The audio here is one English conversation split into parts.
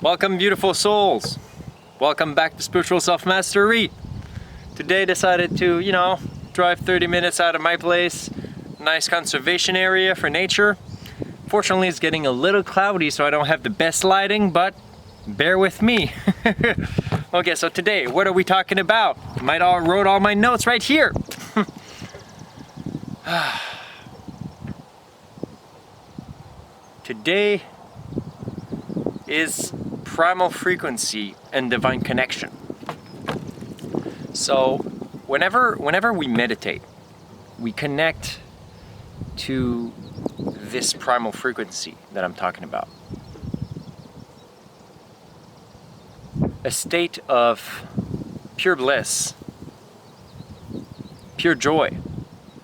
Welcome, beautiful souls. Welcome back to Spiritual Self-Mastery. Today decided to, drive 30 minutes out of my place. Nice conservation area for nature. Fortunately, it's getting a little cloudy, so I don't have the best lighting, but bear with me. Okay, so today, what are we talking about? I wrote all my notes right here. Today is primal frequency and divine connection. So whenever we meditate, we connect to this primal frequency that I'm talking about. A state of pure bliss, pure joy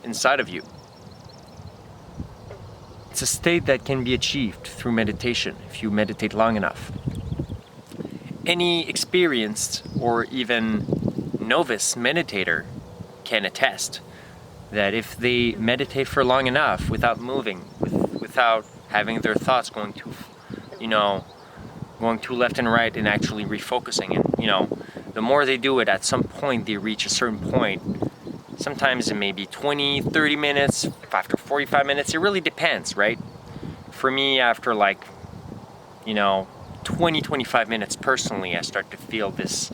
inside of you. It's a state that can be achieved through meditation if you meditate long enough. Any experienced or even novice meditator can attest that if they meditate for long enough without moving, without having their thoughts going too left and right and actually refocusing, and the more they do it, at some point they reach a certain point. Sometimes it may be 20, 30 minutes, after 45 minutes, it really depends, right? For me, after 20, 25 minutes personally, I start to feel this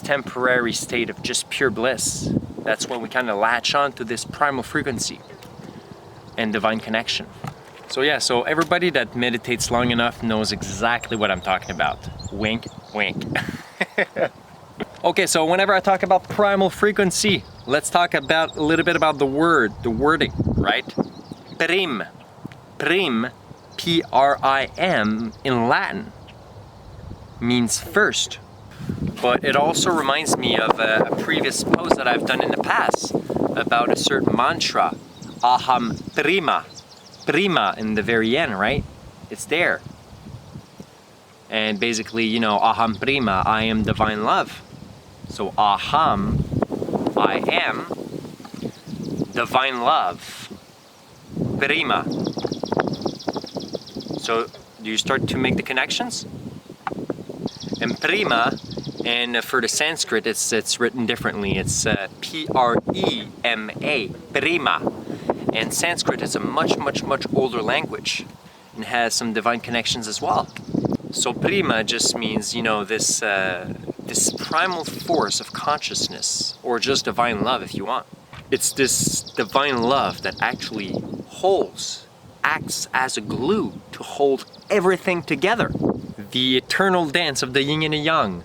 temporary state of just pure bliss. That's when we kind of latch on to this primal frequency and divine connection. So everybody that meditates long enough knows exactly what I'm talking about. Wink, wink. Okay, so whenever I talk about primal frequency, let's talk about a little bit about the wording, right? Prim, P-R-I-M in Latin, means first. But it also reminds me of a previous post that I've done in the past about a certain mantra, aham prima. Prima in the very end, right? It's there. And basically, aham prima, I am divine love. So aham, I am divine love. Prima. So do you start to make the connections? And prima, and for the Sanskrit, it's written differently. It's P-R-E-M-A, prima. And Sanskrit is a much, much, much older language and has some divine connections as well. So prima just means, this primal force of consciousness, or just divine love if you want. It's this divine love that actually acts as a glue to hold everything together. The eternal dance of the yin and the yang.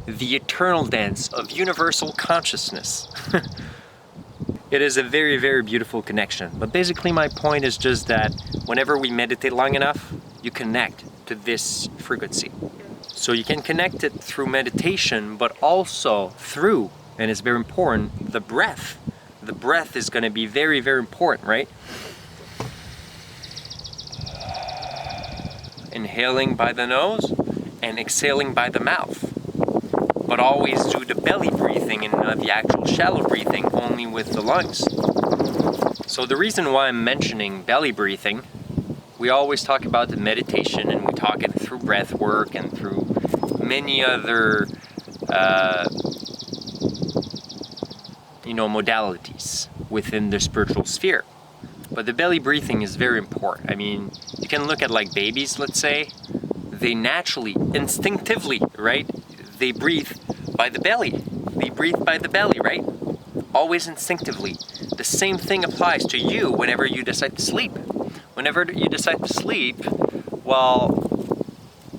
The eternal dance of universal consciousness. It is a very, very beautiful connection. But basically my point is just that whenever we meditate long enough, you connect to this frequency. So you can connect it through meditation, but also through, and it's very important, the breath. The breath is going to be very, very important, right? Inhaling by the nose and exhaling by the mouth. But always do the belly breathing and not the actual shallow breathing, only with the lungs. So the reason why I'm mentioning belly breathing, we always talk about the meditation, and we talk it through breath work and through many other modalities within the spiritual sphere. But the belly breathing is very important. I mean, you can look at babies, let's say. They naturally, instinctively, right? They breathe by the belly. They breathe by the belly, right? Always instinctively. The same thing applies to you whenever you decide to sleep. Whenever you decide to sleep,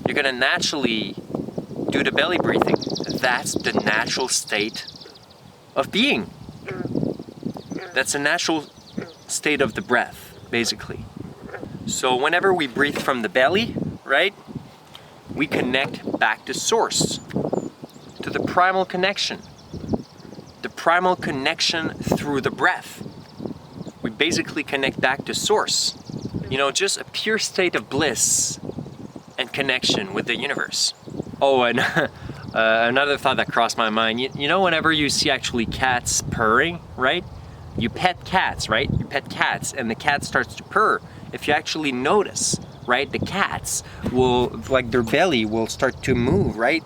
you're gonna naturally do the belly breathing. That's the natural state of being. That's a natural state of the breath, basically. So whenever we breathe from the belly, right, we connect back to source, to the primal connection. The primal connection through the breath. We basically connect back to source. Just a pure state of bliss and connection with the universe. Oh, and another thought that crossed my mind, whenever you see actually cats purring, right? You pet cats, right? You pet cats and the cat starts to purr. If you actually notice right? The cats will, like their belly will start to move, right?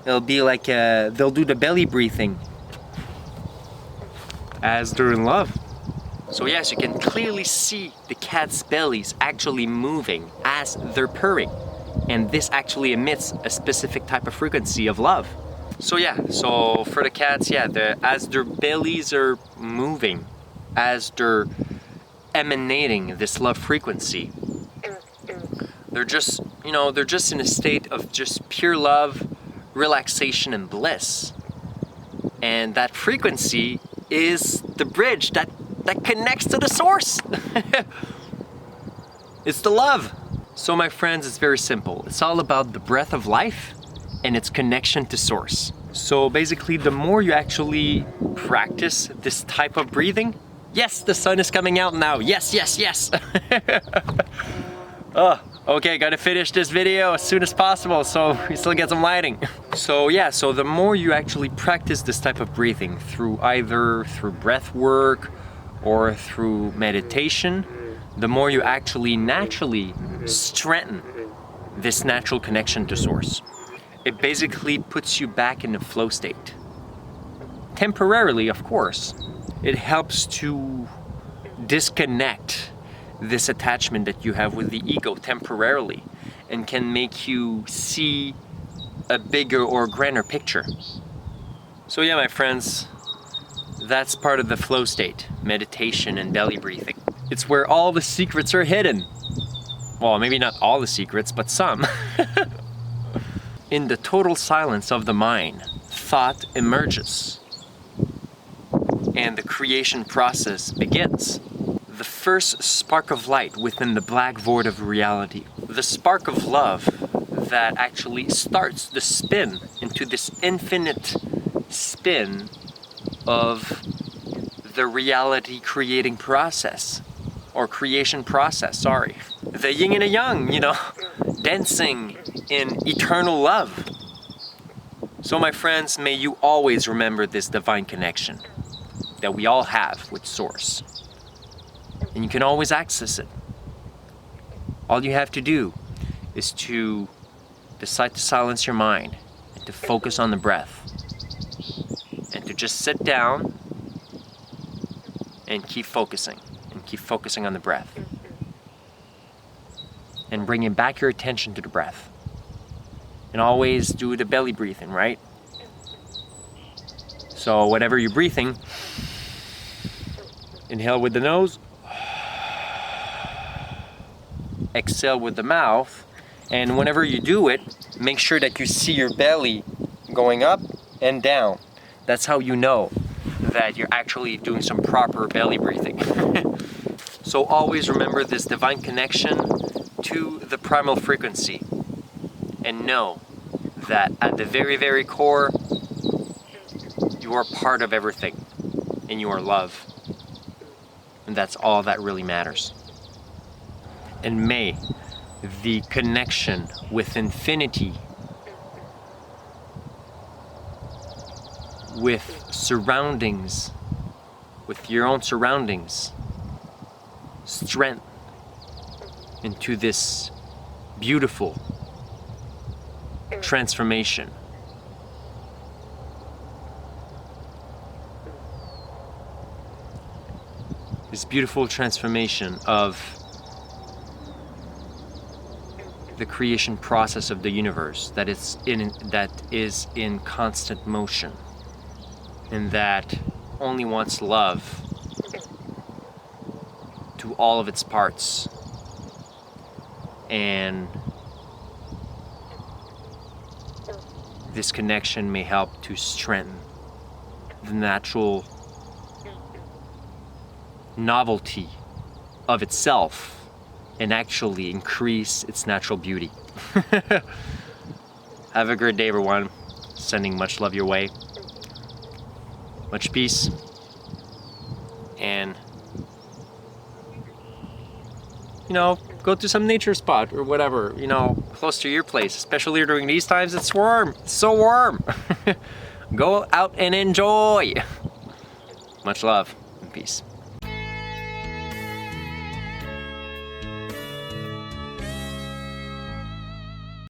It'll be like, they'll do the belly breathing as they're in love. So yes, you can clearly see the cat's bellies actually moving as they're purring. And this actually emits a specific type of frequency of love. So yeah, so for the cats, yeah, as their bellies are moving, as they're emanating this love frequency, they're just, you know, they're just in a state of just pure love, relaxation, and bliss. And that frequency is the bridge that connects to the source. It's the love. So my friends, it's very simple. It's all about the breath of life and its connection to source. So basically, the more you actually practice this type of breathing, yes, the sun is coming out now. Yes, yes, yes. Oh, okay, gotta finish this video as soon as possible so we still get some lighting. So yeah, so the more you actually practice this type of breathing either through breath work or through meditation, the more you actually naturally strengthen this natural connection to source. It basically puts you back in the flow state. Temporarily, of course. It helps to disconnect this attachment that you have with the ego temporarily and can make you see a bigger or grander picture. So yeah, my friends, that's part of the flow state, meditation and belly breathing. It's where all the secrets are hidden. Well, maybe not all the secrets, but some. In the total silence of the mind, thought emerges and the creation process begins. The first spark of light within the black void of reality. The spark of love that actually starts the spin into this infinite spin of the reality creating process, or creation process, sorry. The yin and the yang, you know, dancing in eternal love. So my friends, may you always remember this divine connection that we all have with Source. And you can always access it. All you have to do is to decide to silence your mind and to focus on the breath. And to just sit down and keep focusing on the breath. And bringing back your attention to the breath. And always do the belly breathing, right? So whatever you're breathing, inhale with the nose, exhale with the mouth, and whenever you do it, make sure that you see your belly going up and down. That's how you know that you're actually doing some proper belly breathing. So always remember this divine connection to the primal frequency, and know that at the very, very core, you are part of everything, and you are love. And that's all that really matters. And may the connection with infinity, with surroundings, with your own surroundings, strength into this beautiful transformation. This beautiful transformation of the creation process of the universe that is in constant motion, and that only wants love to all of its parts. And this connection may help to strengthen the natural novelty of itself and actually increase its natural beauty. Have a great day, everyone. Sending much love your way. Much peace. And, you know, go to some nature spot or whatever, you know, close to your place. Especially during these times, it's warm. It's so warm. Go out and enjoy. Much love and peace.